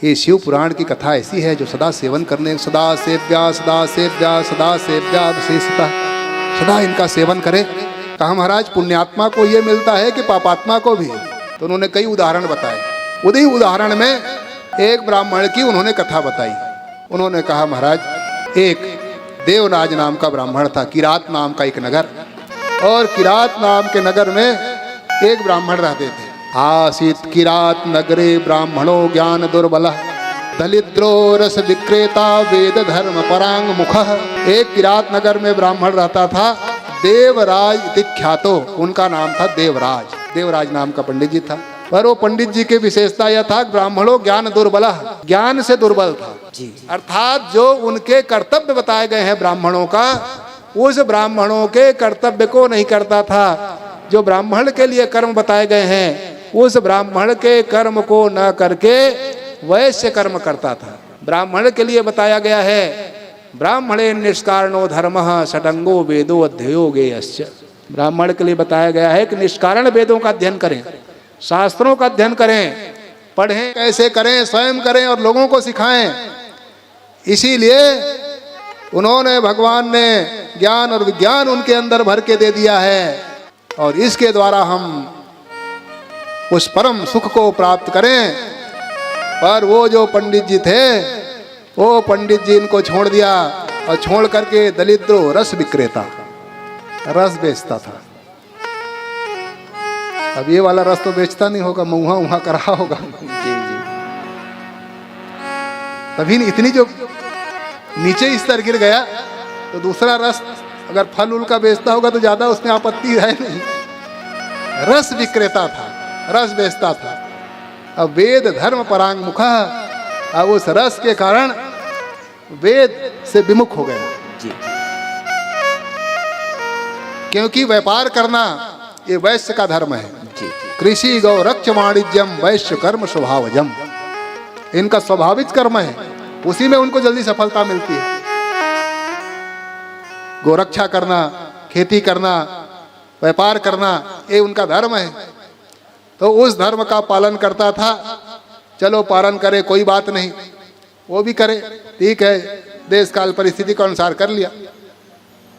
ये शिव पुराण की कथा ऐसी है जो सदा सेवन करने, सदा सेव्या सदा सेव्या सदा सेव्या विशेषता, सदा इनका सेवन करे। कहा महाराज पुण्यात्मा को ये मिलता है कि पापात्मा को भी? तो उन्होंने कई उदाहरण बताए। उसी उदाहरण में एक ब्राह्मण की उन्होंने कथा बताई। उन्होंने कहा महाराज एक देवराज नाम का ब्राह्मण था, किरात नाम का एक नगर, और किरात नाम के नगर में एक ब्राह्मण रहते थे। आसीत किरात नगरे ब्राह्मणो ज्ञान दुर्बल दलिद्रो रस विक्रेता वेद धर्म परांग मुख। एक किरात नगर में ब्राह्मण रहता था, देवराज दिख्यातो, उनका नाम था देवराज। देवराज नाम का पंडित जी था, पर वो पंडित जी की विशेषता यह था ब्राह्मणों ज्ञान दुर्बल, ज्ञान से दुर्बल था जी। अर्थात जो उनके कर्तव्य बताए गए हैं ब्राह्मणों का, उस ब्राह्मणों के कर्तव्य को नहीं करता था। जो ब्राह्मण के लिए कर्म बताए गए हैं उस ब्राह्मण के कर्म को न करके वैश्य कर्म करता था। ब्राह्मण के लिए बताया गया है ब्राह्मणे निष्कारणो धर्मः षडंगो वेदो अध्ययो गेयस्य। ब्राह्मण के लिए बताया गया है कि निष्कारण वेदों का अध्ययन करें, शास्त्रों का अध्ययन करें, पढ़ें, कैसे करें, स्वयं करें और लोगों को सिखाएं। इसीलिए उन्होंने, भगवान ने ज्ञान और विज्ञान उनके अंदर भर के दे दिया है, और इसके द्वारा हम उस परम सुख को प्राप्त करें। पर वो जो पंडित जी थे, वो पंडित जी इनको छोड़ दिया और छोड़ करके दलिद्रो रस विक्रेता, रस बेचता था। अब ये वाला रस तो बेचता नहीं होगा, मुहा उहा कर रहा होगा जी जी। तभी इतनी जो नीचे स्तर गिर गया, तो दूसरा रस अगर फल उल का बेचता होगा तो ज्यादा उसमें आपत्ति है नहीं। रस विक्रेता था, रस बेचता था। अब वेद धर्म परांग मुखा, अब उस रस के कारण वेद से विमुख हो गए जी। क्योंकि व्यापार करना ये वैश्य का धर्म है जी। कृषि गौ रक्ष वाणिज्यम वैश्य कर्म स्वभावजम, इनका स्वाभाविक कर्म है, उसी में उनको जल्दी सफलता मिलती है। गोरक्षा करना, खेती करना, व्यापार करना, ये उनका धर्म है। तो उस धर्म का पालन करता था। चलो पालन करे, कोई बात नहीं, वो भी करे, ठीक है, देश काल परिस्थिति के अनुसार कर लिया।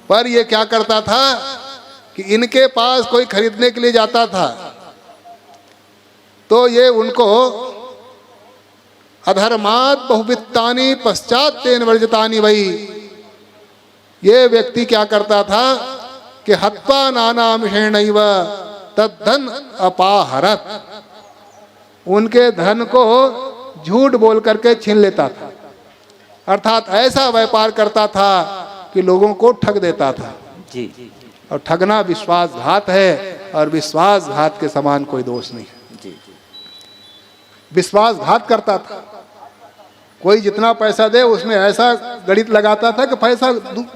पर ये क्या करता था कि इनके पास कोई खरीदने के लिए जाता था तो ये उनको अधर्मात् बहुवित्तानि पश्चात तेन वर्जितानि वही, ये व्यक्ति क्या करता था कि हत्वा नानामिषेणैव तद्धन अपाहरत, उनके धन को झूठ बोल करके छीन लेता था। अर्थात ऐसा व्यापार करता था कि लोगों को ठग देता था जी। और ठगना विश्वासघात है, और विश्वासघात के समान कोई दोष नहीं है जी। विश्वासघात करता था, कोई जितना पैसा दे उसमें ऐसा गणित लगाता था कि पैसा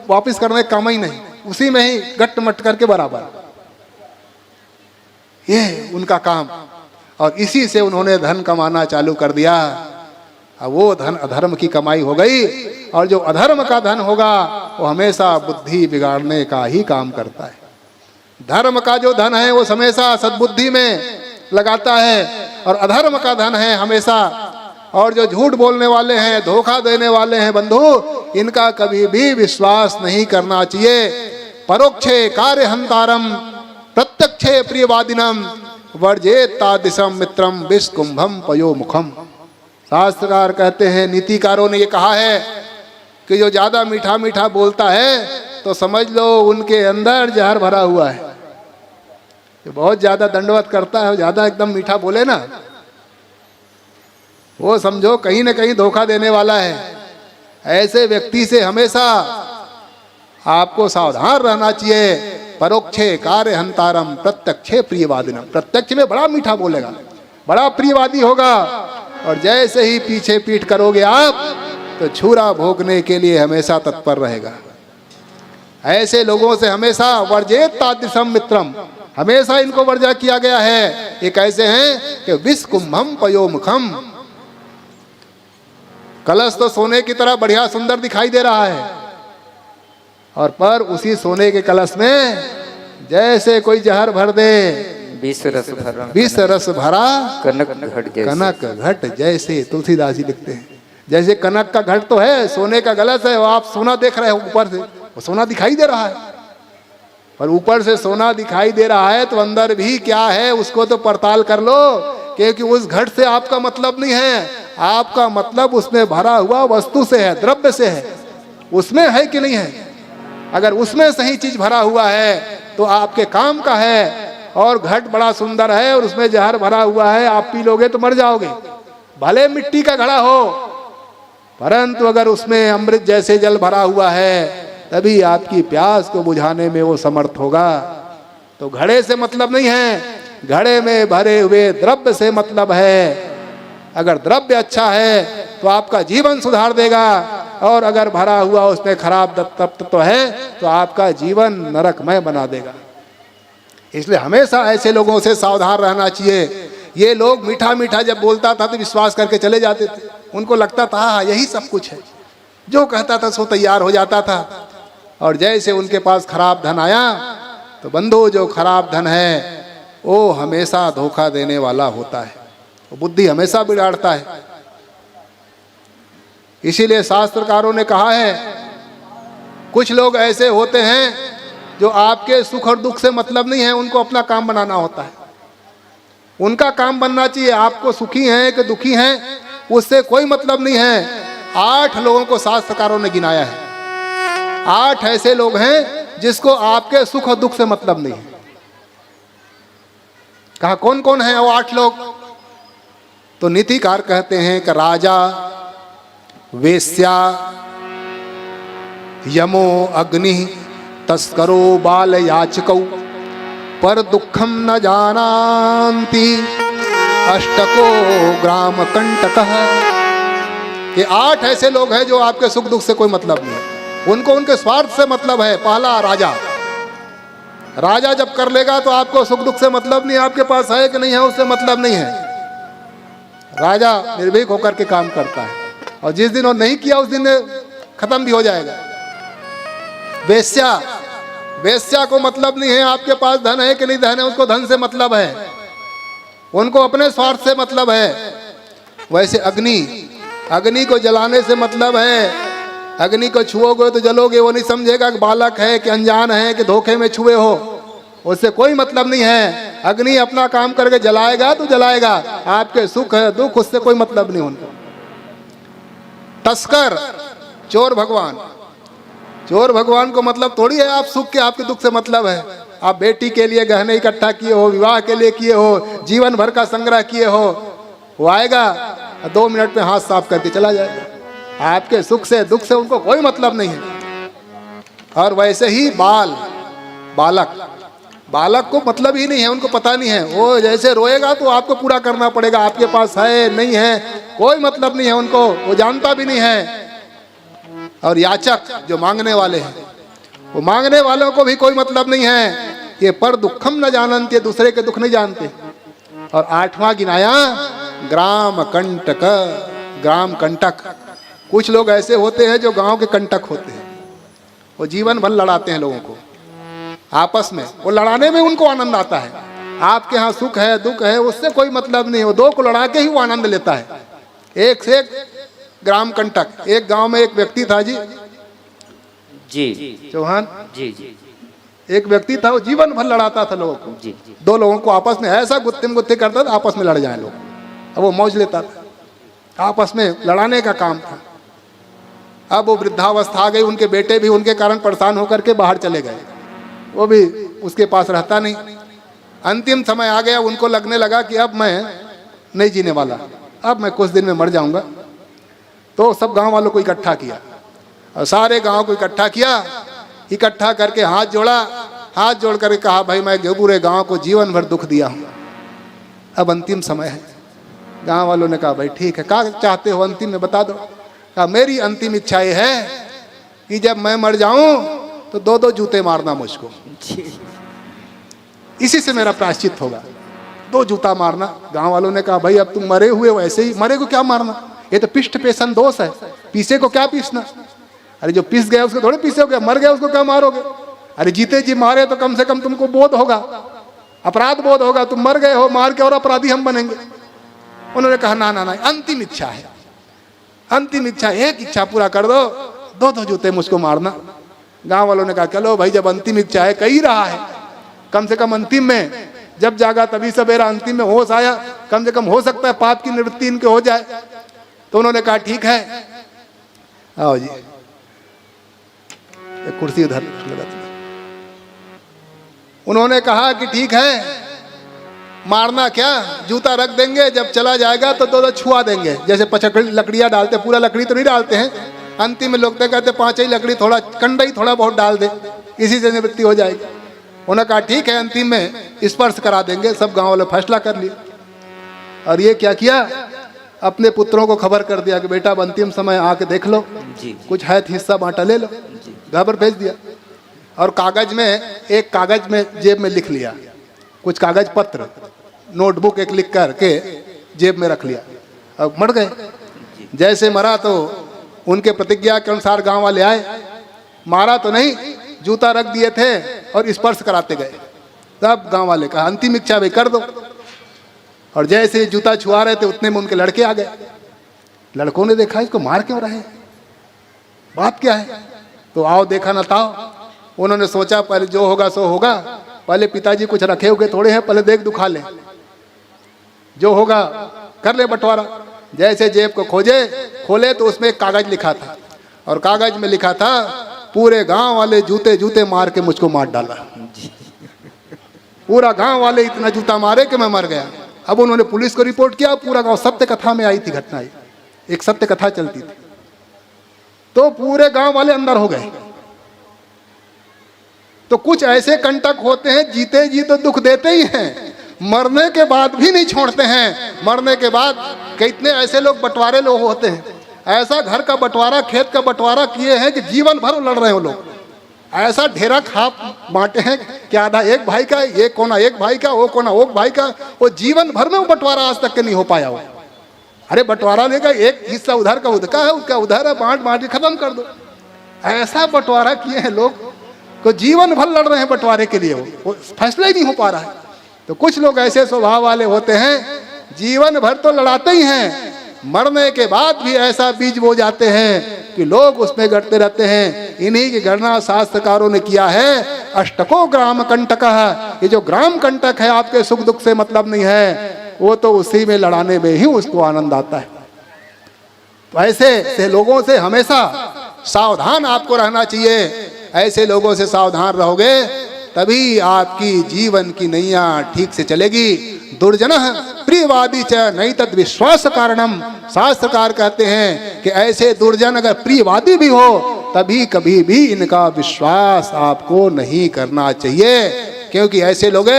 वापस करने का काम ही नहीं, उसी में ही गट मट करके बराबर, ये उनका काम। और इसी से उन्होंने धन कमाना चालू कर दिया। अब वो धन अधर्म की कमाई हो गई, और जो अधर्म का धन होगा वो हमेशा बुद्धि बिगाड़ने का ही काम करता है। धर्म का जो धन है वो हमेशा सद्बुद्धि में लगाता है, और अधर्म का धन है हमेशा, और जो झूठ बोलने वाले हैं, धोखा देने वाले हैं बंधु, इनका कभी भी विश्वास नहीं करना चाहिए। परोक्षे कार्य हंतारम प्रत्यक्षे प्रियवादिनम वर्जेत तादृशम मित्रम विस्कुंभम पयो मुखम। शास्त्रकार कहते हैं, नीतिकारों ने ये कहा है कि जो ज्यादा मीठा मीठा बोलता है तो समझ लो उनके अंदर जहर भरा हुआ है। जो बहुत ज्यादा दंडवत करता है, ज्यादा एकदम मीठा बोले ना, वो समझो कहीं ना कहीं धोखा देने वाला है। ऐसे व्यक्ति से हमेशा आपको सावधान रहना चाहिए। परोक्षे कार्य हंतारम प्रत्यक्षे प्रियवादिनम, प्रत्यक्ष में बड़ा मीठा बोलेगा, बड़ा प्रियवादी होगा, और जैसे ही पीछे पीठ करोगे आप तो छुरा भोगने के लिए हमेशा तत्पर रहेगा। ऐसे लोगों से हमेशा वर्जेत तादृशम मित्रम, हमेशा इनको वर्जा किया गया है। ये कैसे हैं कि विस्कुंभम पयो मुखम, कलश तो सोने की तरह बढ़िया सुंदर दिखाई दे रहा है, और पर उसी सोने के कलश में जैसे कोई जहर भर दे, विष रस भरा विष रस भरा कनक घट जैसे। कनक घट जैसे, तुलसीदास जी लिखते हैं। जैसे कनक का घट तो है, सोने का गलत है, वो आप सोना देख रहे हो ऊपर से, वो सोना दिखाई दे रहा है, पर ऊपर से सोना दिखाई दे रहा है तो अंदर भी क्या है उसको तो पड़ताल कर लो, क्योंकि उस घट से आपका मतलब नहीं है, आपका मतलब उसमें भरा हुआ वस्तु से है, द्रव्य से है, उसमें है कि नहीं है। अगर उसमें सही चीज भरा हुआ है तो आपके काम का है, और घट बड़ा सुंदर है और उसमें जहर भरा हुआ है, आप पी लोगे तो मर जाओगे, भले मिट्टी का घड़ा हो, परंतु अगर उसमें अमृत जैसे जल भरा हुआ है तभी आपकी प्यास को बुझाने में वो समर्थ होगा। तो घड़े से मतलब नहीं है, घड़े में भरे हुए द्रव्य से मतलब है। अगर द्रव्य अच्छा है तो आपका जीवन सुधार देगा, और अगर भरा हुआ उसमें खराब तत्व तो है तो आपका जीवन नरकमय बना देगा। इसलिए हमेशा ऐसे लोगों से सावधान रहना चाहिए। ये लोग मीठा मीठा जब बोलता था तो विश्वास करके चले जाते थे, उनको लगता था हाँ यही सब कुछ है, जो कहता था सो तैयार हो जाता था। और जैसे उनके पास खराब धन आया तो बंधु जो खराब धन है वो हमेशा धोखा देने वाला होता है, वो बुद्धि हमेशा बिगाड़ता है। इसीलिए शास्त्रकारों ने कहा है कुछ लोग ऐसे होते हैं जो आपके सुख और दुख से मतलब नहीं है, उनको अपना काम बनाना होता है, उनका काम बनना चाहिए। आपको सुखी हैं कि दुखी हैं उससे कोई मतलब नहीं है। 8 लोगों को शास्त्रकारों ने गिनाया है, 8 ऐसे लोग हैं जिसको आपके सुख और दुख से मतलब नहीं है। कहा कौन कौन है वो 8 लोग? तो नीतिकार कहते हैं कि राजा, वेश्या, यमो अग्नि, तस्करो बाल याचकौ, पर दुखम न जानान्ति, अष्टको ग्राम कंटकः। ये 8 ऐसे लोग हैं जो आपके सुख दुख से कोई मतलब नहीं है, उनको उनके स्वार्थ से मतलब है। पहला राजा, राजा जब कर लेगा तो आपको सुख दुख से मतलब नहीं, आपके पास है कि नहीं है उससे मतलब नहीं है। राजा निर्भीक होकर के काम करता है, और जिस दिन वो नहीं किया उस दिन खत्म भी हो जाएगा। वेश्या, वेश्या को मतलब नहीं है आपके पास धन है कि नहीं धन है, उसको धन से मतलब है, उनको अपने स्वार्थ से मतलब है। वैसे अग्नि, अग्नि को जलाने से मतलब है, अग्नि को छुओगे तो जलोगे, वो नहीं समझेगा कि बालक है कि अनजान है कि धोखे में छुए हो, उससे कोई मतलब नहीं है। अग्नि अपना काम करके जलाएगा तो जलाएगा, आपके सुख है दुख उससे कोई मतलब नहीं उनको। तस्कर, चोर भगवान, चोर भगवान को मतलब थोड़ी है आप सुख के आपके दुख से मतलब है। आप बेटी के लिए गहने इकट्ठा किए हो, विवाह के लिए किए हो, जीवन भर का संग्रह किए हो, वो आएगा 2 मिनट में हाथ साफ करके चला जाएगा। आपके सुख से दुख से उनको कोई मतलब नहीं है। और वैसे ही बाल, बालक, बालक को मतलब ही नहीं है, उनको पता नहीं है, वो जैसे रोएगा तो आपको पूरा करना पड़ेगा, आपके पास है नहीं है कोई मतलब नहीं है उनको, वो जानता भी नहीं है। और याचक जो मांगने वाले हैं, वो मांगने वालों को भी कोई मतलब नहीं है, ये पर दुखम न जानते, ये दूसरे के दुख नहीं जानते। और 8वां गिनाया ग्राम कंटक, ग्राम कंटक। कुछ लोग ऐसे होते हैं जो गांव के कंटक होते हैं, वो जीवन भर लड़ाते हैं लोगों को आपस में, वो लड़ाने में उनको आनंद आता है। आपके यहाँ सुख है दुख है उससे कोई मतलब नहीं, वो 2 को लड़ा के ही वो आनंद लेता है। एक से एक ग्राम कंटक। एक गांव में एक व्यक्ति था जी चौहान जी, एक व्यक्ति था, वो जीवन भर लड़ाता था लोगों को जी। 2 लोगों को आपस में ऐसा गुत्थिम गुत्थी करता था, आपस में लड़ जाए लोग, अब वो मौज लेता था, आपस में लड़ाने का काम था। अब वो वृद्धावस्था आ गई, उनके बेटे भी उनके कारण परेशान होकर के बाहर चले गए, वो भी उसके पास रहता नहीं। अंतिम समय आ गया, उनको लगने लगा कि अब मैं नहीं जीने वाला, अब मैं कुछ दिन में मर जाऊंगा। तो सब गांव वालों को इकट्ठा किया, और सारे गांव को इकट्ठा किया, इकट्ठा करके हाथ जोड़ा, हाथ जोड़ करके कहा भाई मैं पूरे गांव को जीवन भर दुख दिया हूँ, अब अंतिम समय है। गांव वालों ने कहा भाई ठीक है, क्या चाहते हो अंतिम में बता दो। कहा मेरी अंतिम इच्छा ये है कि जब मैं मर जाऊं तो 2-2 जूते मारना मुझको, इसी से मेरा प्रायश्चित होगा, 2 जूता मारना। गांव वालों ने कहा भाई अब तुम मरे हुए हो, ऐसे ही मरे को क्या मारना, ये तो पिष्ट पेशन दोष है, पीसे को क्या पीसना। अरे जो पीस गया उसको थोड़े पीसे हो गया, मर गया उसको क्या मारोगे। अरे जीते जी मारे तो कम से कम तुमको बोध होगा, अपराध बोध होगा, तुम मर गए हो, मार के और अपराधी हम बनेंगे। उन्होंने कहा ना ना ना, अंतिम इच्छा है, अंतिम इच्छा, एक इच्छा पूरा कर दो, दो दो जूते मुझको मारना। गांव वालों ने कहा चलो भाई, जब अंतिम इच्छा है, कही रहा है, कम से कम अंतिम में, जब जागा तभी सवेरा, अंतिम में होश आया, कम से कम हो सकता है पाप की निवृत्ति इनके हो जाए। तो उन्होंने कहा ठीक है, आओ जी, एक कुर्सी उधर लगा। उन्होंने कहा कि ठीक है, मारना क्या, जूता रख देंगे, जब चला जाएगा तो दो दो छुआ देंगे, जैसे पचकड़ी लकड़ियां डालते, पूरा लकड़ी तो नहीं डालते हैं, अंतिम में लोग कहते 5 ही लकड़ी, थोड़ा कंडा ही थोड़ा बहुत डाल दे, इसी से निवृत्ति हो जाएगी। उन्होंने कहा ठीक है, अंतिम में स्पर्श करा देंगे। सब गांव वाले फैसला कर लिए। और ये क्या किया, अपने पुत्रों को खबर कर दिया कि बेटा अब अंतिम समय आके देख लो, कुछ है तो हिस्सा बांटा ले लो। खबर भेज दिया। और कागज में, एक कागज में जेब में लिख लिया, कुछ कागज पत्र, नोटबुक एक लिख करके जेब में रख लिया। अब मर गए। जैसे मरा तो उनके प्रतिज्ञा के अनुसार गांव वाले आए, मारा तो नहीं, जूता रख दिए थे और स्पर्श कराते गए। तब गांव वाले कहा अंतिम इच्छा भी कर दो। और जैसे जूता छुआ रहे थे उतने में उनके लड़के आ गए। लड़कों ने देखा इसको मार क्यों रहे, बात क्या है, तो आओ देखा ना ताओ। उन्होंने सोचा पहले जो होगा सो होगा, पहले पिताजी कुछ रखे हुए थोड़े हैं, पहले देख दुखा ले, जो होगा कर ले बंटवारा। जैसे जेब को खोले तो उसमें एक कागज लिखा था, और कागज में लिखा था पूरे गांव वाले जूते जूते मार के मुझको मार डाला, पूरा गांव वाले इतना जूता मारे कि मैं मर गया। अब उन्होंने पुलिस को रिपोर्ट किया, पूरा गांव, सत्य कथा में आई थी घटना, एक सत्य कथा चलती थी। तो पूरे गांव वाले अंदर हो गए। तो कुछ ऐसे कंटक होते हैं, जीते जी तो दुख देते ही हैं, मरने के बाद भी नहीं छोड़ते हैं। मरने के बाद कितने ऐसे लोग बंटवारे लोग होते हैं, ऐसा घर का बंटवारा, खेत का बंटवारा किए हैं कि जीवन भर लड़ रहे हो लोग। ऐसा ढेरा खाप बांटे हैं कि आधा एक भाई का, ये कोना एक भाई का, वो कोना वो भाई का, वो जीवन भर में वो बंटवारा आज तक के नहीं हो पाया हो। अरे बंटवारा लेगा, एक हिस्सा उधर का उधर का है, उसका उधर है, बांट बांट के खत्म कर दो। ऐसा बंटवारा किए हैं लोग को जीवन भर लड़ रहे हैं बंटवारे के लिए, वो फैसला ही नहीं हो पा रहा है। तो कुछ लोग ऐसे स्वभाव वाले होते हैं, जीवन भर तो लड़ाते ही हैं, मरने के बाद भी ऐसा बीज बो जाते हैं कि लोग उसमें गढ़ते रहते हैं। इन्हीं की गणना शास्त्रकारों ने किया है, अष्टको ग्राम कंटक। ये जो ग्राम कंटक है, आपके सुख दुख से मतलब नहीं है, वो तो उसी में लड़ाने में ही उसको आनंद आता है। तो ऐसे लोगों से हमेशा सावधान आपको रहना चाहिए। ऐसे लोगों से सावधान रहोगे तभी आपकी जीवन की नैया ठीक से चलेगी। दुर्जनः प्रियवादी च नहीं तद विश्वास कारणम। शास्त्रकार कहते हैं कि ऐसे दुर्जन अगर प्रियवादी भी हो तभी कभी भी इनका विश्वास आपको नहीं करना चाहिए, क्योंकि ऐसे लोग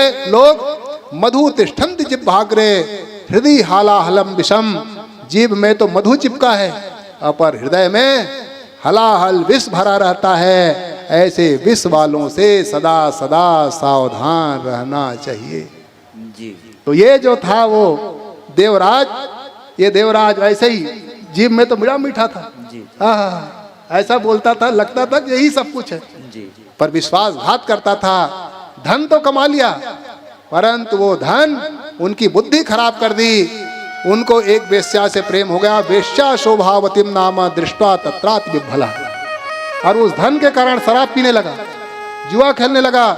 मधु तिष्ठन्ति जिह्वाग्रे हृदय हालाहलम विषम। जीभ में तो मधु चिपका है, अपर हृदय में हलाहल विष भरा रहता है। ऐसे विष वालों से सदा सदा सावधान रहना चाहिए जी। तो ये जो था वो देवराज, ये देवराज ऐसे ही जीभ में तो मीठा मीठा था जी। ऐसा बोलता था, लगता था कि यही सब कुछ है जी। पर विश्वासघात करता था। धन तो कमा लिया, परंतु वो धन उनकी बुद्धि खराब कर दी। उनको एक वेश्या से प्रेम हो गया, वेश्या शोभावतीम नाम दृष्टा तत्राति विभ्वला। और उस धन के कारण शराब पीने लगा, जुआ खेलने लगा,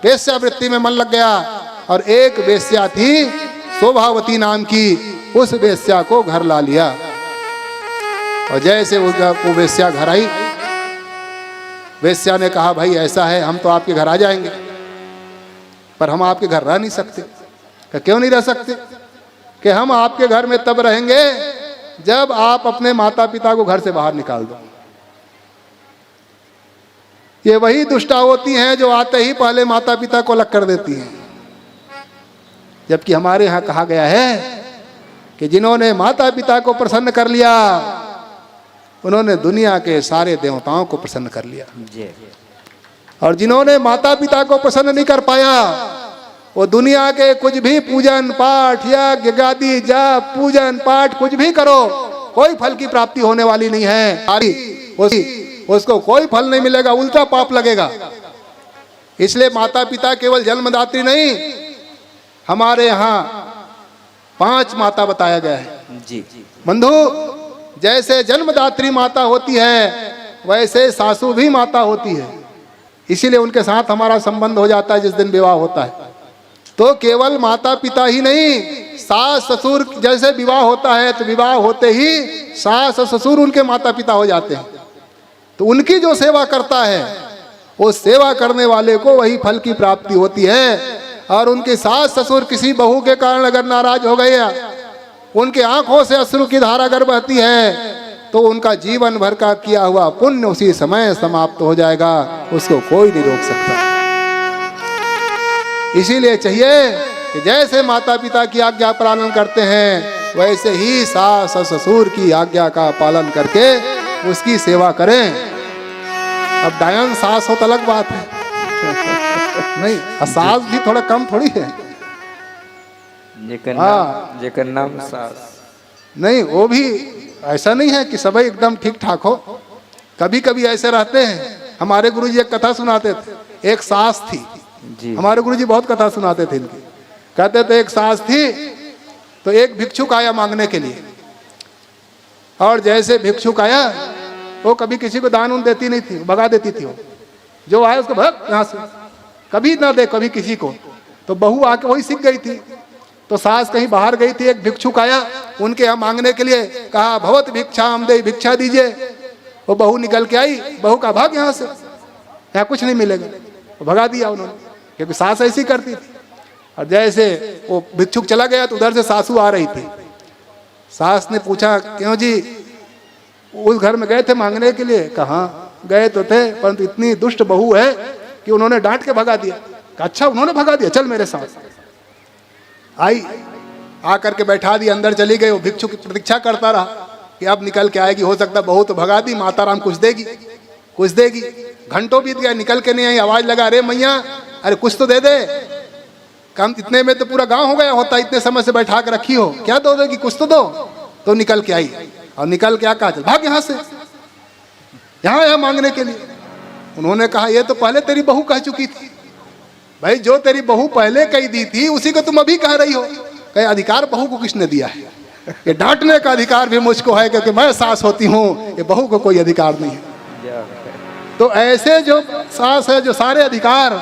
वेश्या वृत्ति में मन लग गया। और एक वेश्या थी शोभावती नाम की, उस वेश्या को घर ला लिया। और जैसे वो वेश्या घर आई, वेश्या ने कहा भाई ऐसा है, हम तो आपके घर आ जाएंगे, पर हम आपके घर रह नहीं सकते। क्यों नहीं रह सकते? कि हम आपके घर में तब रहेंगे जब आप अपने माता पिता को घर से बाहर निकाल दो। ये वही दुष्टा होती हैं जो आते ही पहले माता पिता को अलग कर देती हैं। जबकि हमारे यहाँ कहा गया है कि जिन्होंने माता पिता को प्रसन्न कर लिया उन्होंने दुनिया के सारे देवताओं को प्रसन्न कर लिया। और जिन्होंने माता पिता को प्रसन्न नहीं कर पाया वो दुनिया के कुछ भी पूजन पाठ यज्ञ गादी जाप पूजन पाठ कुछ भी करो, कोई फल की प्राप्ति होने वाली नहीं है। उसको कोई फल नहीं मिलेगा, उल्टा पाप लगेगा। इसलिए माता पिता केवल जन्मदात्री नहीं, हमारे यहाँ 5 माता बताया गया है। जी बंधु, जैसे जन्मदात्री माता होती है वैसे सासू भी माता होती है, इसीलिए उनके साथ हमारा संबंध हो जाता है जिस दिन विवाह होता है। तो केवल माता पिता ही नहीं, सास ससुर जैसे विवाह होता है तो विवाह होते ही सास और ससुर उनके माता पिता हो जाते हैं। तो उनकी जो सेवा करता है वो सेवा करने वाले को वही फल की प्राप्ति होती है। और उनके सास ससुर किसी बहू के कारण अगर नाराज हो गए, उनके आंखों से अश्रु की धारा अगर बहती है, तो उनका जीवन भर का किया हुआ पुण्य उसी समय समाप्त हो जाएगा, उसको कोई नहीं रोक सकता। इसीलिए चाहिए कि जैसे माता पिता की आज्ञा पालन करते हैं वैसे ही सास और ससुर की आज्ञा का पालन करके उसकी सेवा करें। अब डायन सास हो तो अलग बात है नहीं, सास भी थोड़ा कम थोड़ी है। जेकर नाम सास नहीं, वो भी ऐसा नहीं है कि सभी एकदम ठीक ठाक हो। कभी कभी ऐसे रहते हैं। हमारे गुरुजी एक कथा सुनाते थे, एक सास थी जी। हमारे गुरुजी बहुत कथा सुनाते थे इनकी। कहते थे एक सास थी तो एक भिक्षुक आया मांगने के लिए, और जैसे भिक्षुक आया वो कभी किसी को दान उन देती नहीं थी, भगा देती थी। वो जो आया उसको भग यहाँ से, कभी ना दे कभी किसी को। तो बहू आके वही सीख गई थी। तो सास कहीं बाहर गई थी, एक भिक्षुक आया उनके यहाँ मांगने के लिए, कहा भवत भिक्षाम दे, भिक्षा दीजिए। वो बहू निकल के आई, बहू का भाग यहाँ से, यहाँ कुछ नहीं मिलेगा। तो भगा दिया उन्होंने, क्योंकि सास ऐसी करती थी। और जैसे वो भिक्षुक चला गया तो उधर से सासू आ रही थी। सास ने पूछा, क्यों जी उस घर में गए थे मांगने के लिए? कहा गए तो थे, परंतु इतनी दुष्ट बहू है कि उन्होंने डांट के भगा दिया। अच्छा उन्होंने भगा दिया, चल मेरे साथ। आई, आकर के बैठा दी, अंदर चली गई। वो भिक्षुक की प्रतीक्षा करता रहा कि अब निकल के आएगी, हो सकता बहू तो भगा दी, माता राम कुछ देगी कुछ देगी। घंटों बीत गया, निकल के नहीं आई। आवाज लगा, अरे मैया अरे कुछ तो दे दे। कम इतने में तो पूरा गांव हो गया होता, इतने समय से बैठा के रखी हो, क्या दो देगी, कुछ तो दो। तो निकल के आई, और निकल के कहा चल भाग यहाँ से, यहाँ आया मांगने के लिए। उन्होंने कहा ये तो पहले तेरी बहू कह चुकी थी। भाई जो तेरी बहू पहले कही दी थी उसी को तुम अभी कह रही हो। कहे अधिकार बहू को किसने दिया है? ये डांटने का अधिकार भी मुझको है क्योंकि मैं सास होती हूँ, ये बहू को कोई अधिकार नहीं है। तो ऐसे जो सास है, जो सारे अधिकार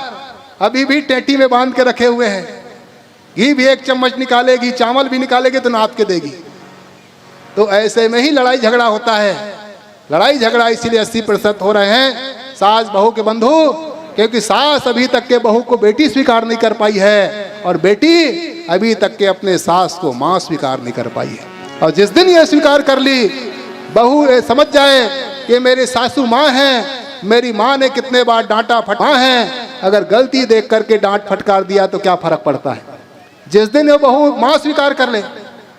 अभी भी टेटी में बांध के रखे हुए हैं। घी भी 1 चम्मच निकालेगी, चावल भी निकालेगी तो नाप के देगी। तो ऐसे में ही लड़ाई झगड़ा होता है। लड़ाई झगड़ा इसीलिए 80% हो रहे हैं सास बहू के बंधु, क्योंकि सास अभी तक के बहू को बेटी स्वीकार नहीं कर पाई है, और बेटी अभी तक के अपने सास को मां स्वीकार नहीं कर पाई है। और जिस दिन ये स्वीकार कर ली, बहू ये समझ जाए कि मेरी सासू माँ है, मेरी माँ ने कितने बार डांटा फटका है, अगर गलती देख करके डांट फटकार दिया तो क्या फर्क पड़ता है। जिस दिन ये बहू माँ स्वीकार कर ले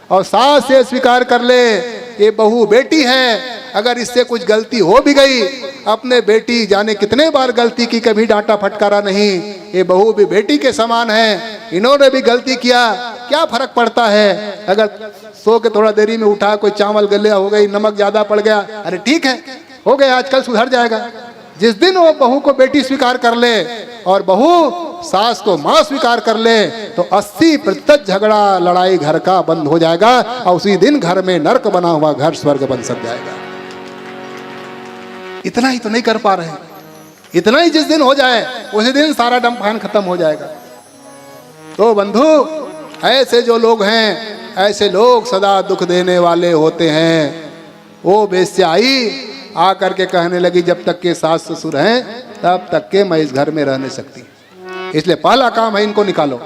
और सास से स्वीकार कर ले ये बहू बेटी है, अगर इससे कुछ गलती हो भी गई, अपने बेटी जाने कितने बार गलती की, कभी डांटा फटकारा नहीं, ये बहू भी बेटी के समान है, इन्होंने भी गलती किया, क्या फर्क पड़ता है। अगर सो के थोड़ा देरी में उठा, कोई चावल गले हो गई, नमक ज्यादा पड़ गया, अरे ठीक है, हो गया, आजकल सुधर जाएगा। जिस दिन वो बहू को बेटी स्वीकार कर ले और बहू सास को माँ स्वीकार कर ले, तो 80% झगड़ा लड़ाई घर का बंद हो जाएगा, और उसी दिन घर में नर्क बना हुआ घर स्वर्ग बन सक जाएगा। इतना ही तो नहीं कर पा रहे, इतना ही जिस दिन हो जाए उसी दिन सारा डंफान खत्म हो जाएगा। तो बंधु, ऐसे जो लोग हैं, ऐसे लोग सदा दुख देने वाले होते हैं। वो बेस्या आई आकर के कहने लगी, जब तक के सास ससुर हैं तब तक के मैं इस घर में रह नहीं सकती, इसलिए पहला काम है इनको निकालो।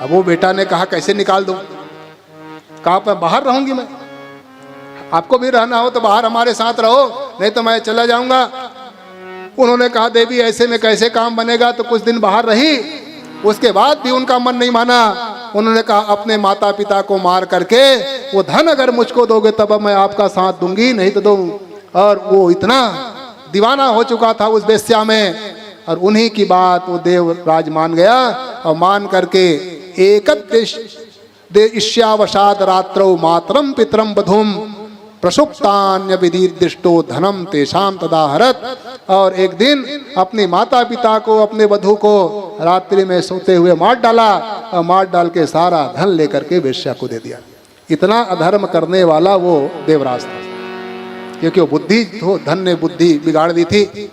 अब वो बेटा ने कहा कैसे निकाल दूं? कहा मैं बाहर रहूंगी, मैं आपको भी रहना हो तो बाहर हमारे साथ रहो, नहीं तो मैं चला जाऊंगा। उन्होंने कहा देवी ऐसे में कैसे काम बनेगा। तो कुछ दिन बाहर रही, उसके बाद भी उनका मन नहीं माना। उन्होंने कहा अपने माता पिता को मार करके वो धन अगर मुझको दोगे तब मैं आपका साथ दूंगी, नहीं तो दूं। और वो इतना दीवाना हो चुका था उस बेस्या में, और उन्हीं की बात वो देवराज मान गया, और मान करके एकत्यावशाद रात्रौ मातरम पितरम बधुम प्रसुप्तान्य विदिर्दिष्टो धनम तेषाम तदा हरत। और एक दिन अपनी माता पिता को, अपने वधू को रात्रि में सोते हुए मार डाला और मार डाल के सारा धन लेकर के वेश्या को दे दिया। इतना अधर्म करने वाला वो देवराज था, क्योंकि वो बुद्धि तो धन ने बुद्धि बिगाड़ दी थी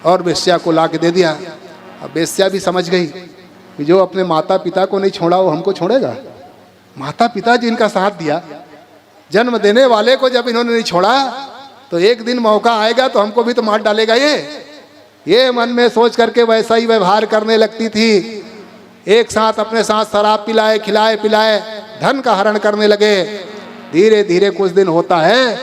और वेश्या को ला के दे दिया। अब वेश्या भी समझ गई कि जो अपने माता पिता को नहीं छोड़ा वो हमको छोड़ेगा। माता पिता जिनका साथ दिया, जन्म देने वाले को जब इन्होंने नहीं छोड़ा तो एक दिन मौका आएगा तो हमको भी तो मार डालेगा ये मन में सोच करके वैसा ही व्यवहार करने लगती थी। एक साथ अपने साथ शराब पिलाए, खिलाए पिलाए, धन का हरण करने लगे। धीरे धीरे कुछ दिन होता है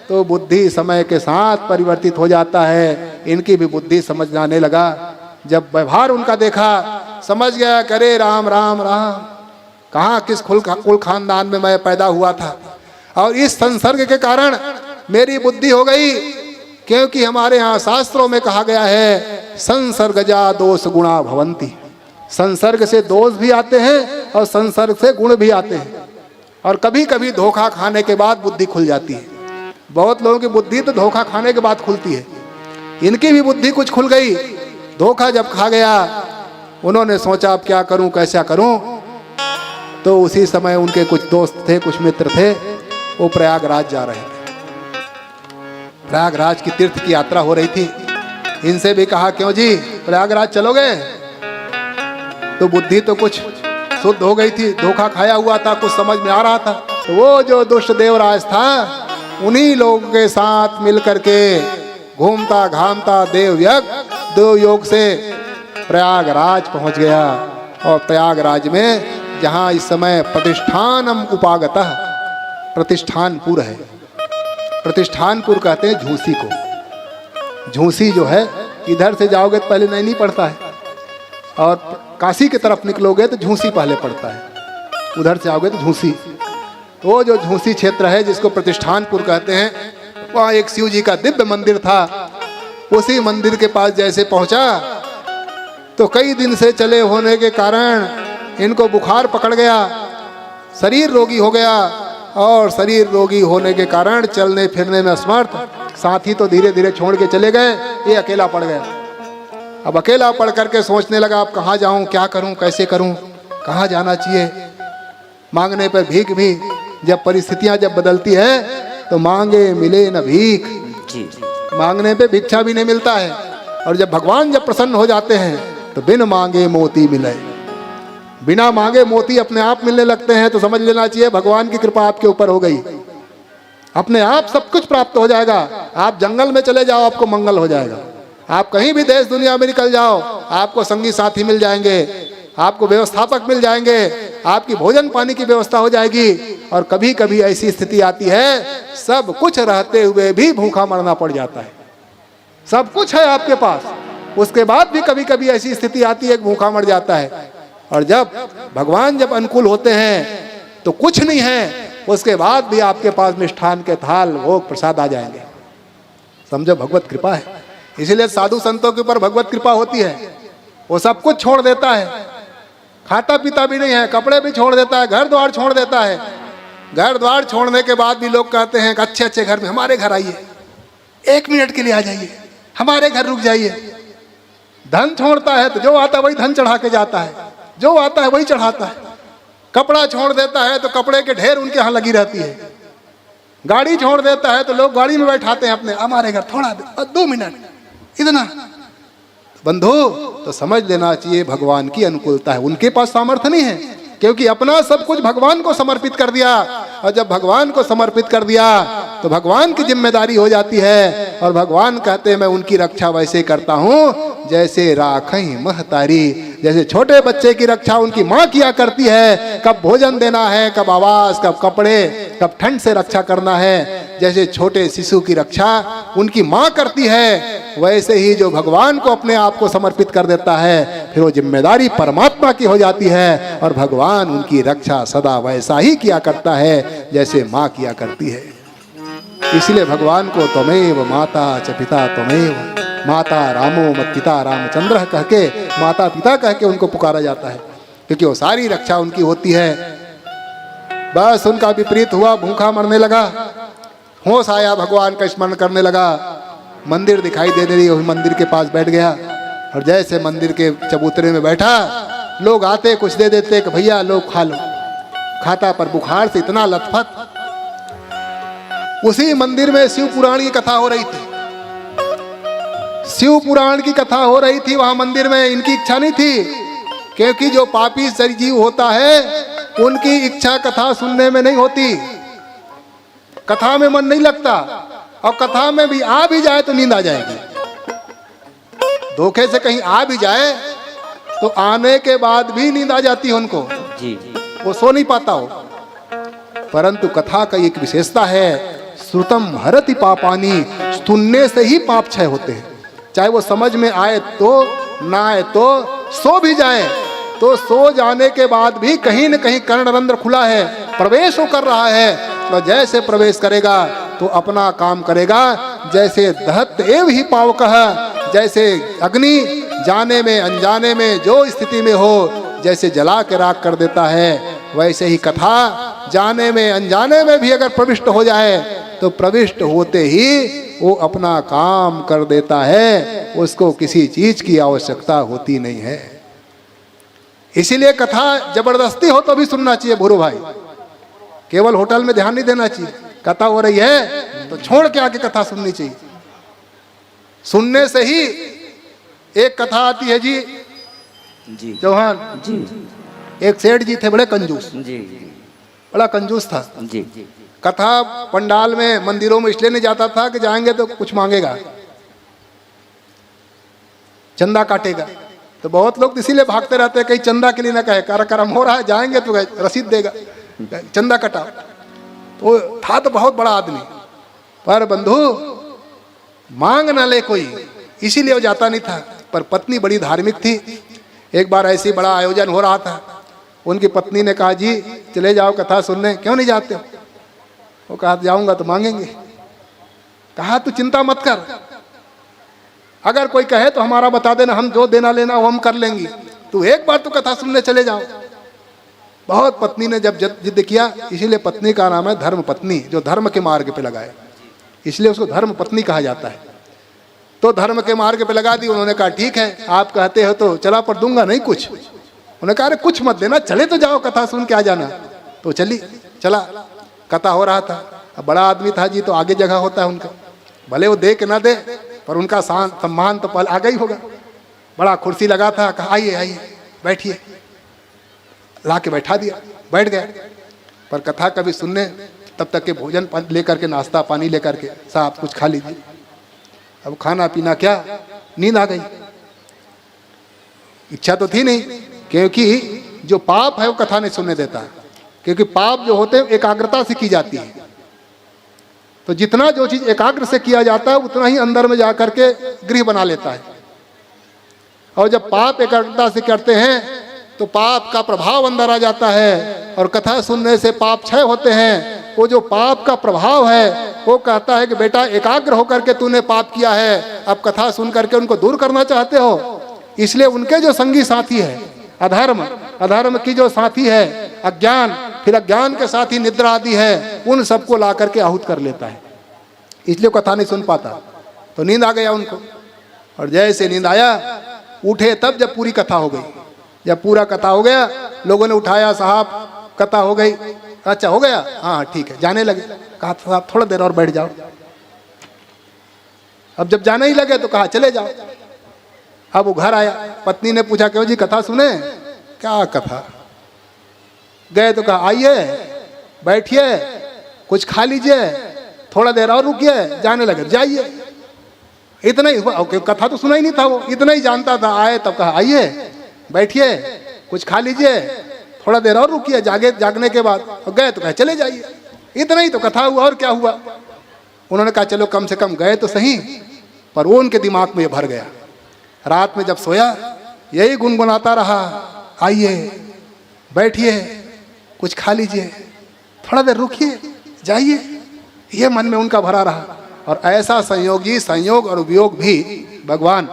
तो बुद्धि समय के साथ परिवर्तित हो जाता है। इनकी भी बुद्धि समझ आने लगा। जब व्यवहार उनका देखा समझ गया, करे राम राम राम, कहाँ किस कुल खानदान में मैं पैदा हुआ था और इस संसर्ग के कारण मेरी बुद्धि हो गई। क्योंकि हमारे यहाँ शास्त्रों में कहा गया है संसर्गजा दोष गुणा भवंती, संसर्ग से दोष भी आते हैं और संसर्ग से गुण भी आते हैं। और कभी कभी धोखा खाने के बाद बुद्धि खुल जाती है। बहुत लोगों की बुद्धि तो धोखा खाने के बाद खुलती है, इनकी भी बुद्धि कुछ खुल गई। धोखा जब खा गया उन्होंने सोचा अब क्या करूं कैसा करूं, तो उसी समय उनके कुछ दोस्त थे, कुछ मित्र थे, वो प्रयागराज जा रहे थे। प्रयागराज की तीर्थ की यात्रा हो रही थी। इनसे भी कहा क्यों जी प्रयागराज चलोगे? तो बुद्धि तो कुछ शुद्ध हो गई थी, धोखा खाया हुआ था, कुछ समझ में आ रहा था। तो वो जो दुष्ट देवराज था उन्हीं लोगों के साथ मिल करके घूमता घामता देव योग से प्रयागराज पहुंच गया। और प्रयागराज में जहां इस समय प्रतिष्ठानम उपागतः, प्रतिष्ठानपुर है। प्रतिष्ठानपुर कहते हैं झूसी को। झूसी जो है इधर से जाओगे तो पहले नहीं पड़ता है, और काशी की तरफ निकलोगे तो झूसी पहले पड़ता है, उधर से आओगे तो झूसी। तो वो जो झूसी क्षेत्र है जिसको प्रतिष्ठानपुर कहते हैं, वहाँ एक शिव जी का दिव्य मंदिर था। उसी मंदिर के पास जैसे पहुंचा तो कई दिन से चले होने के कारण इनको बुखार पकड़ गया, शरीर रोगी हो गया, और शरीर रोगी होने के कारण चलने फिरने में असमर्थ। साथी तो धीरे धीरे छोड़ के चले गए, ये अकेला पड़ गया। अब अकेला पड़ करके सोचने लगा अब कहाँ जाऊँ, क्या करूँ, कैसे करूँ, कहाँ जाना चाहिए। मांगने पर भीख भी, जब परिस्थितियाँ जब बदलती है तो मांगे मिले न भीख, मांगने पे भिक्षा भी नहीं मिलता है। और जब भगवान जब प्रसन्न हो जाते हैं तो बिन मांगे मोती मिले। बिना मांगे मोती अपने आप मिलने लगते हैं। तो समझ लेना चाहिए भगवान की कृपा आपके ऊपर हो गई, अपने आप सब कुछ प्राप्त हो जाएगा। आप जंगल में चले जाओ आपको मंगल हो जाएगा, आप कहीं भी देश दुनिया में निकल जाओ आपको संगी साथी मिल जाएंगे, आपको व्यवस्थापक मिल जाएंगे, आपकी भोजन पानी की व्यवस्था हो जाएगी। और कभी कभी ऐसी स्थिति आती है सब कुछ रहते हुए भी भूखा मरना पड़ जाता है। सब कुछ है आपके पास, उसके बाद भी कभी कभी ऐसी स्थिति आती है कि भूखा मर जाता है। और जब भगवान जब अनुकूल होते हैं तो कुछ नहीं है, उसके बाद भी आपके पास मिष्ठान के थाल भोग प्रसाद आ जाएंगे। समझो भगवत कृपा है। इसीलिए साधु संतों के ऊपर भगवत कृपा होती है। वो सब कुछ छोड़ देता है, खाता पीता भी नहीं है, कपड़े भी छोड़ देता है, घर द्वार छोड़ देता है। घर द्वार छोड़ने के बाद भी लोग कहते हैं कि अच्छे अच्छे घर में हमारे घर आइए, 1 मिनट के लिए आ जाइए, हमारे घर रुक जाइए। धन छोड़ता है तो जो आता है वही धन चढ़ा के जाता है, जो आता है वही चढ़ाता है। कपड़ा छोड़ देता है तो कपड़े के ढेर उनके यहाँ लगी रहती है। गाड़ी छोड़ देता है तो लोग गाड़ी में बैठाते हैं अपने, हमारे घर थोड़ा 2 मिनट इतना। बंधु तो समझ लेना चाहिए भगवान की अनुकूलता है। उनके पास सामर्थ्य नहीं है क्योंकि अपना सब कुछ भगवान को समर्पित कर दिया। और जब भगवान को समर्पित कर दिया तो भगवान की जिम्मेदारी हो जाती है। और भगवान कहते हैं मैं उनकी रक्षा वैसे करता हूँ जैसे राखई महतारी, जैसे छोटे बच्चे की रक्षा उनकी माँ किया करती है। कब भोजन देना है, कब आवास, कब कपड़े, कब ठंड से रक्षा करना है, जैसे छोटे शिशु की रक्षा उनकी माँ करती है, वैसे ही जो भगवान को अपने आप को समर्पित कर देता है फिर वो जिम्मेदारी परमात्मा की हो जाती है। और भगवान उनकी रक्षा सदा वैसा ही किया करता है जैसे माँ किया करती है। इसलिए भगवान को त्वमेव माता च पिता त्वमेव, माता रामो मत पिता रामचंद्र कह के, माता पिता कह के उनको पुकारा जाता है क्योंकि वो सारी रक्षा उनकी होती है। बस उनका विपरीत हुआ, भूखा मरने लगा, होश आया, भगवान का स्मरण करने लगा, मंदिर दिखाई दे रही, वही मंदिर के पास बैठ गया। और जैसे मंदिर के चबूतरे में बैठा, लोग आते कुछ दे देते कि भैया लोग खा लो। खाता पर बुखार से इतना लथपथ। उसी मंदिर में शिव पुराण की कथा हो रही थी। शिव पुराण की कथा हो रही थी वहां मंदिर में। इनकी इच्छा नहीं थी, क्योंकि जो पापी जीव होता है उनकी इच्छा कथा सुनने में नहीं होती, कथा में मन नहीं लगता, और कथा में भी आ भी जाए तो नींद आ जाएगी। धोखे से कहीं आ भी जाए तो आने के बाद भी नींद आ जाती है उनको, जी वो सो नहीं पाता हो। परंतु कथा का एक विशेषता है, श्रुतम हरति पापानि, सुनने से ही पाप क्षय होते हैं। चाहे वो समझ में आए तो ना आए तो, सो भी जाए तो सो जाने के बाद भी कहीं न कहीं कर्णरंध्र खुला है, प्रवेश वो कर रहा है। तो जैसे प्रवेश करेगा तो अपना काम करेगा। जैसे दहत एव ही पावकः, जैसे अग्नि जाने में अनजाने में जो स्थिति में हो, जैसे जला के राख कर देता है, वैसे ही कथा जाने में अनजाने में भी अगर प्रविष्ट हो जाए तो प्रविष्ट होते ही वो अपना काम कर देता है, उसको किसी चीज की आवश्यकता होती नहीं है। इसीलिए कथा जबरदस्ती हो तो भी सुनना चाहिए भूरू भाई, केवल होटल में ध्यान नहीं देना चाहिए। कथा हो रही है तो छोड़ के आके कथा सुननी चाहिए। सुनने से ही एक कथा आती है जी, जी चौहान जी एक सेठ जी थे, बड़े कंजूस, जी बड़ा कंजूस था। जी कथा पंडाल में मंदिरों में इसलिए नहीं जाता था कि जाएंगे तो कुछ मांगेगा, चंदा काटेगा। तो बहुत लोग इसीलिए भागते रहते हैं, कहीं चंदा के लिए ना कहे कार्यक्रम हो रहा है, जाएंगे तो रसीद देगा, चंदा कटा। तो था तो बहुत बड़ा आदमी, पर बंधु मांग ना ले कोई, इसीलिए वो जाता नहीं था। पर पत्नी बड़ी धार्मिक थी। एक बार ऐसी बड़ा आयोजन हो रहा था, उनकी पत्नी ने कहा जी चले जाओ कथा सुनने। क्यों नहीं जाते हो? वो कहा जाऊंगा तो मांगेंगे। कहा तू चिंता मत कर, अगर कोई कहे तो हमारा बता देना, हम जो देना लेना वो हम कर लेंगी, तू एक बार तो कथा सुनने चले जाओ। बहुत पत्नी ने जब जिद किया, इसीलिए पत्नी का नाम है धर्म पत्नी, जो धर्म के मार्ग पे लगाए, इसलिए उसको धर्म पत्नी कहा जाता है। तो धर्म के मार्ग पे लगा दी। उन्होंने कहा ठीक है आप कहते हो तो चला, पर दूंगा नहीं कुछ। उन्होंने कहा अरे कुछ मत देना, चले तो जाओ कथा सुन के आ जाना। तो चला, कथा हो रहा था। अब बड़ा आदमी था जी, तो आगे जगह होता है उनका, भले वो दे के ना दे, पर उनका सम्मान तो पहले आगे ही होगा। बड़ा कुर्सी लगा था, कहा आइए आइए बैठिए, ला के बैठा दिया, बैठ गया। पर कथा कभी सुनने, तब तक के भोजन लेकर के, नाश्ता पानी लेकर के, साहब कुछ खा लीजिए। अब खाना पीना क्या, नींद आ गई। इच्छा तो थी नहीं, क्योंकि जो पाप है वो कथा नहीं सुनने देता, क्योंकि पाप जो होते हैं एकाग्रता से की जाती है। तो जितना जो चीज एकाग्र से किया जाता है उतना ही अंदर में जाकर के गृह बना लेता है। और जब पाप एकाग्रता से करते हैं तो पाप का प्रभाव अंदर आ जाता है, और कथा सुनने से पाप क्षय होते हैं। वो जो पाप का प्रभाव है वो कहता है कि बेटा एकाग्र होकर के तूने पाप किया है, अब कथा सुन करके उनको दूर करना चाहते हो। इसलिए उनके जो संगी साथी है अधर्म, अधर्म की जो साथी है अज्ञान, फिर अज्ञान के साथ ही निद्रा आदि है, उन सबको ला करके आहूत कर लेता है। इसलिए कथा नहीं सुन पाता। तो नींद आ गया उनको, और जैसे नींद आया उठे तब जब पूरी कथा हो गई। जब पूरा कथा हो गया, लोगों ने उठाया, साहब कथा हो गई। अच्छा हो गया, हाँ ठीक है, जाने लगे। कहा साहब थोड़ा देर और बैठ जाओ। अब जब जाने ही लगे तो कहा चले जाओ। अब वो घर आया, पत्नी ने पूछा क्यों जी कथा सुने? क्या कथा? गए तो कहा आइए बैठिए, कुछ खा लीजिए, थोड़ा देर और रुकिए, जाने लगे। जाइए, इतना ही हुआ। कथा तो सुना ही नहीं था, वो इतना ही जानता था। आए तब कहा आइए बैठिए, कुछ खा लीजिए, थोड़ा देर और रुकिए, जागने के बाद। और गए तो कहा चले जाइए। इतना ही तो कथा हुआ, और क्या हुआ? उन्होंने कहा चलो कम से कम गए तो सही। पर वो उनके दिमाग में ये भर गया। रात में जब सोया यही गुनगुनाता रहा, आइए बैठिए, कुछ खा लीजिए, थोड़ा देर रुकिए, जाइए। ये मन में उनका भरा रहा। और ऐसा संयोगी, संयोग और वियोग भी भगवान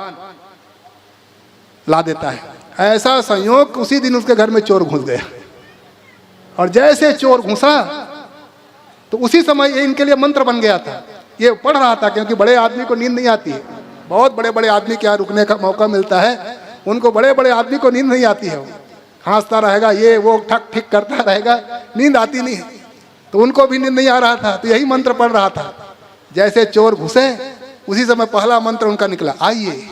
ला देता है। ऐसा संयोग उसी दिन उसके घर में चोर घुस गया, और जैसे चोर घुसा तो उसी समय ये इनके लिए मंत्र बन गया था। ये पढ़ रहा था, क्योंकि बड़े आदमी को नींद नहीं आती है, बहुत बड़े बड़े आदमी के यहाँ रुकने का मौका मिलता है, उनको बड़े बड़े आदमी को नींद नहीं आती है, वो हंसता रहेगा, ये वो ठक ठिक करता रहेगा, नींद आती नहीं है। तो उनको भी नींद नहीं आ रहा था, तो यही मंत्र पढ़ रहा था। जैसे चोर घुसे उसी समय पहला मंत्र उनका निकला, आइए।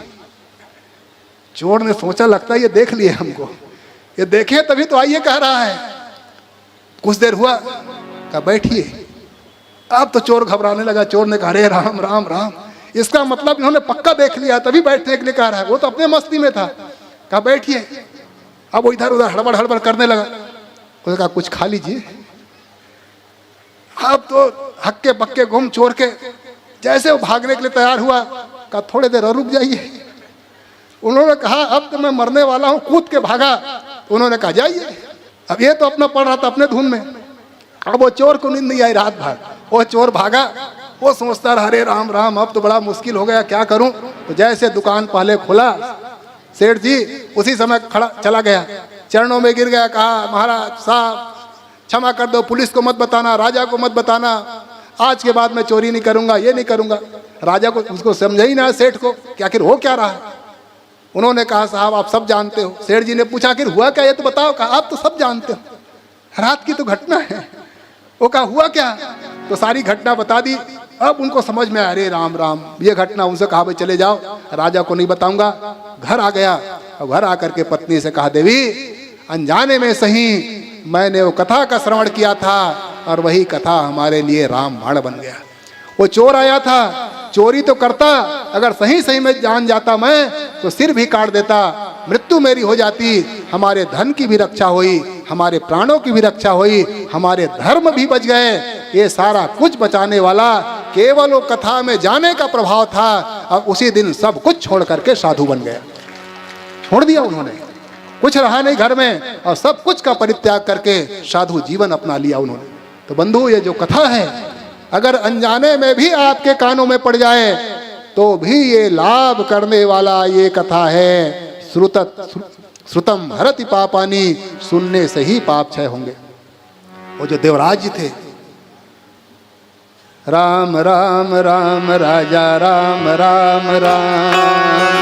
चोर ने सोचा लगता है ये देख लिए हमको, ये देखे तभी तो आइए कह रहा है। कुछ देर हुआ, कहा बैठिए। अब तो चोर घबराने लगा। चोर ने कहा अरे राम राम राम, इसका मतलब इन्होंने पक्का देख लिया तभी बैठने के लिए कह रहा है, वो तो अपने मस्ती में था। कहा बैठिए। अब वो इधर उधर हड़बड़ हड़बड़ करने लगा। उसने कहा कुछ खा लीजिए। अब तो हक्के बक्के घूम चोर के, जैसे वो भागने के लिए तैयार हुआ, कहा थोड़ी देर और रुक जाइए। उन्होंने कहा अब तो मैं मरने वाला हूं, कूद के भागा। तो उन्होंने कहा जाइए। अब ये तो अपना पढ़ रहा था अपने धुन में। अब वो चोर को नींद नहीं आई रात भर, वो चोर भागा। वो सोचता रहा अरे राम राम, अब तो बड़ा मुश्किल हो गया, क्या करूं। तो जैसे दुकान पहले खुला, सेठ जी उसी समय खड़ा चला गया, चरणों में गिर गया, कहा महाराज साहब क्षमा कर दो, पुलिस को मत बताना, राजा को मत बताना, आज के बाद मैं चोरी नहीं करूंगा, ये नहीं करूंगा। राजा को उसको समझ ही ना, सेठ को कि आखिर हो क्या रहा है। उन्होंने कहा साहब आप सब जानते हो। सेठ जी ने पूछा आखिर हुआ क्या, ये तो बताओ। कहा आप तो सब जानते हो, रात की तो घटना है। वो कहा हुआ क्या, तो सारी घटना बता दी। अब उनको समझ में आया अरे राम राम, ये घटना। उनसे कहा भाई चले जाओ, राजा को नहीं बताऊंगा। घर आ गया। और घर आकर के पत्नी से कहा देवी अनजाने में सही मैंने वो कथा का श्रवण किया था, और वही कथा हमारे लिए रामबाण बन गया। वो चोर आया था, चोरी तो करता, अगर सही सही में जान जाता मैं तो सिर भी काट देता, मृत्यु मेरी हो जाती, हमारे धन की भी रक्षा हुई, हमारे प्राणों की भी रक्षा हुई, हमारे धर्म भी बच गए। ये सारा कुछ बचाने वाला केवल वो कथा में जाने का प्रभाव था। अब उसी दिन सब कुछ छोड़ करके साधु बन गया। छोड़ दिया उन्होंने, कुछ रहा नहीं घर में, और सब कुछ का परित्याग करके साधु जीवन अपना लिया उन्होंने। तो बंधु ये जो कथा है, अगर अनजाने में भी आपके कानों में पड़ जाए तो भी ये लाभ करने वाला ये कथा है। श्रुतम हरति पापानी, सुनने से ही पाप क्षय होंगे। वो जो देवराज जी थे, राम राम राम राजा राम राम राम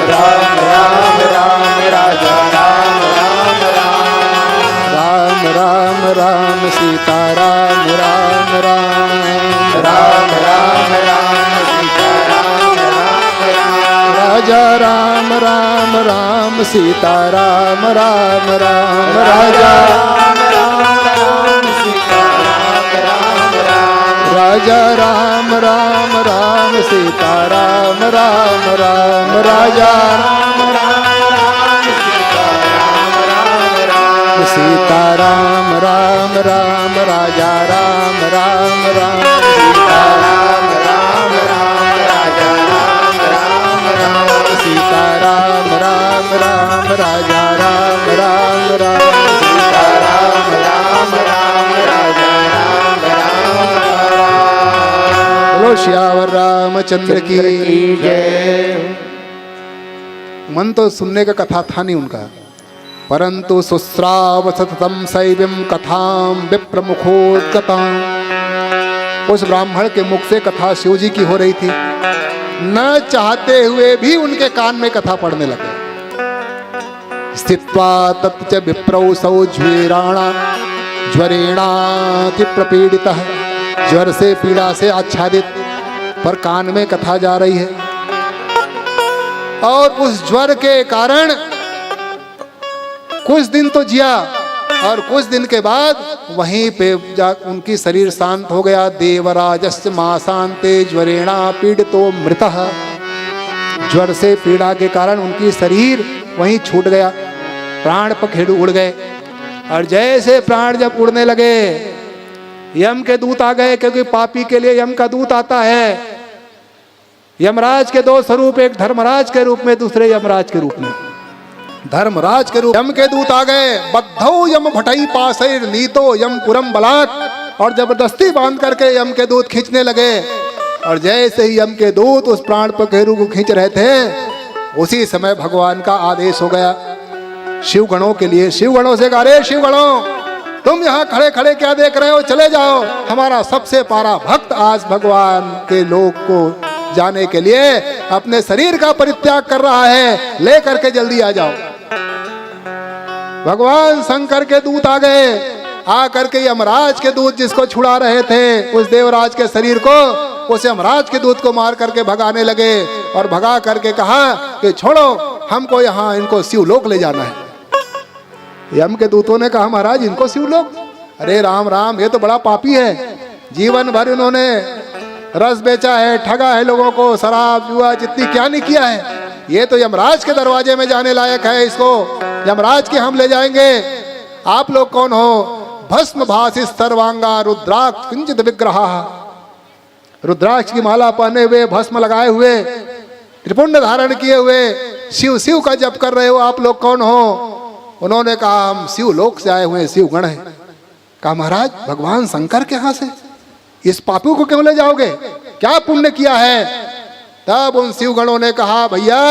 राम राम राम राजा राम राम राम राम राम सीता राम राम राम राम राम राम सीता राम राम राजा राम राम राम सीता राम राम राम राजा राजा राम राम राम सीता राम राम राम राजा सीता राम राम राम राजा राम राम राम सीता राम राम राम राजा राम राम राम सीता राम राम राम राजा राम राम राम सीता राम राम राम राजा राम राम राम। बोलो श्यावर रामचंद्र की जय। मन तो सुनने का कथा था नहीं उनका, परंतु सुश्राव सततम शैवीं कथां विप्रमुखोद्गतां। उस ब्राह्मण के मुख से कथा शिव जी की हो रही थी, न चाहते हुए भी उनके कान में कथा पड़ने लगे। स्थित्वा तत् च विप्रौसौ ज्वेराणा ज्वरेणाति प्रपीडितः, ज्वर से पीड़ा से आच्छादित, पर कान में कथा जा रही है। और उस ज्वर के कारण कुछ दिन तो जिया, और कुछ दिन के बाद वहीं पे जा उनकी शरीर शांत हो गया। देवराजस्य मासान्ते ज्वरेणा पीड़ितो मृतः। ज्वर से पीड़ा के कारण उनकी शरीर वहीं छूट गया, प्राण पखेरु उड़ गए। और जैसे प्राण जब उड़ने लगे, यम के दूत आ गए, क्योंकि पापी के लिए यम का दूत आता है। यमराज के दो स्वरूप, एक धर्मराज के रूप में, दूसरे यमराज के रूप में। धर्मराज के रूप यम के दूत आ गए। बद्धौ यम भटई पासैर नीतो यम पुरम बलात्, और जबरदस्ती बांध करके यम के दूत खींचने लगे। और जैसे ही यम के दूत उस प्राण पखेरु को खींच रहे थे, उसी समय भगवान का आदेश हो गया शिव गणों के लिए। शिव गणों से कहा, अरे शिव गणों, तुम यहाँ खड़े खड़े क्या देख रहे हो, चले जाओ। हमारा सबसे प्यारा भक्त आज भगवान के लोक को जाने के लिए अपने शरीर का परित्याग कर रहा है, लेकर के जल्दी आ जाओ। भगवान शंकर के दूत आ गए, आकर के यमराज के दूत जिसको छुड़ा रहे थे उस देवराज के शरीर को, उस यमराज के दूत को मार करके भगाने लगे और भगा करके कहा कि छोड़ो, हमको यहाँ इनको शिवलोक ले जाना है। यम के दूतों ने कहा महाराज इनको शिवलोक? अरे राम राम, ये तो बड़ा पापी है, जीवन भर इन्होंने रस बेचा है, ठगा है लोगों को, शराब जुआ जितनी क्या नहीं किया है, ये तो यमराज के दरवाजे में जाने लायक है, इसको यमराज के हम ले जाएंगे। आप लोग कौन हो? भस्म भासित सर्वांगा रुद्राक्ष किंचित विग्रहा, रुद्राक्ष की माला पहने हुए, भस्म लगाए हुए, त्रिपुंड धारण किए हुए, शिव शिव का जप कर रहे हो, आप लोग कौन हो? उन्होंने कहा हम शिवलोक से आए हुए हैं, शिवगण हैं। कहा महाराज भगवान शंकर के यहाँ से इस पापी को क्यों ले जाओगे, क्या पुण्य किया है? तब उन शिवगणों ने कहा भैया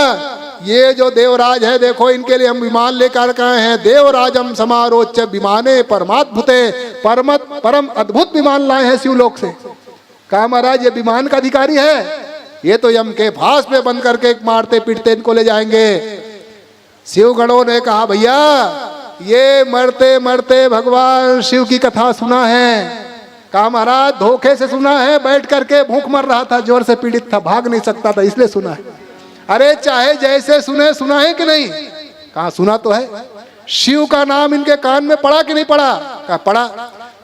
ये जो देवराज है देखो, इनके लिए हम विमान लेकर आए हैं, देवराजम समारोच विमाने परमाद्भुते, परम अद्भुत विमान लाए हैं शिवलोक से। कहा महाराज ये विमान का अधिकारी है, ये तो यम के फांस में बंद करके मारते पीटते इनको ले जाएंगे। शिवगणों ने कहा भैया ये मरते मरते भगवान शिव की कथा सुना है। कहा महाराज धोखे से सुना है, बैठ करके भूख मर रहा था, जोर से पीड़ित था, भाग नहीं सकता था, इसलिए सुना है। अरे चाहे जैसे सुने, सुना है कि नहीं? कहा सुना तो है। शिव का नाम इनके कान में पड़ा कि नहीं पड़ा? कहा पड़ा।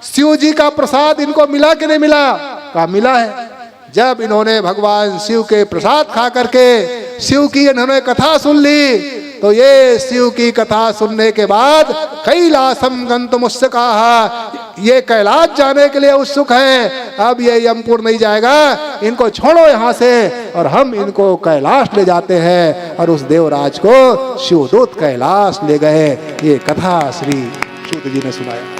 शिव जी का प्रसाद इनको मिला कि नहीं मिला? कहा मिला है। जब इन्होंने भगवान शिव के प्रसाद खा करके शिव की इन्होंने कथा सुन ली, तो ये शिव की कथा सुनने के बाद कैलासम गंतुम उससे कहा, ये कैलाश जाने के लिए उत्सुक है। अब ये यमपुर नहीं जाएगा, इनको छोड़ो यहाँ से और हम इनको कैलाश ले जाते हैं। और उस देवराज को शिवदूत कैलाश ले गए। ये कथा श्री सूत जी ने सुनाया।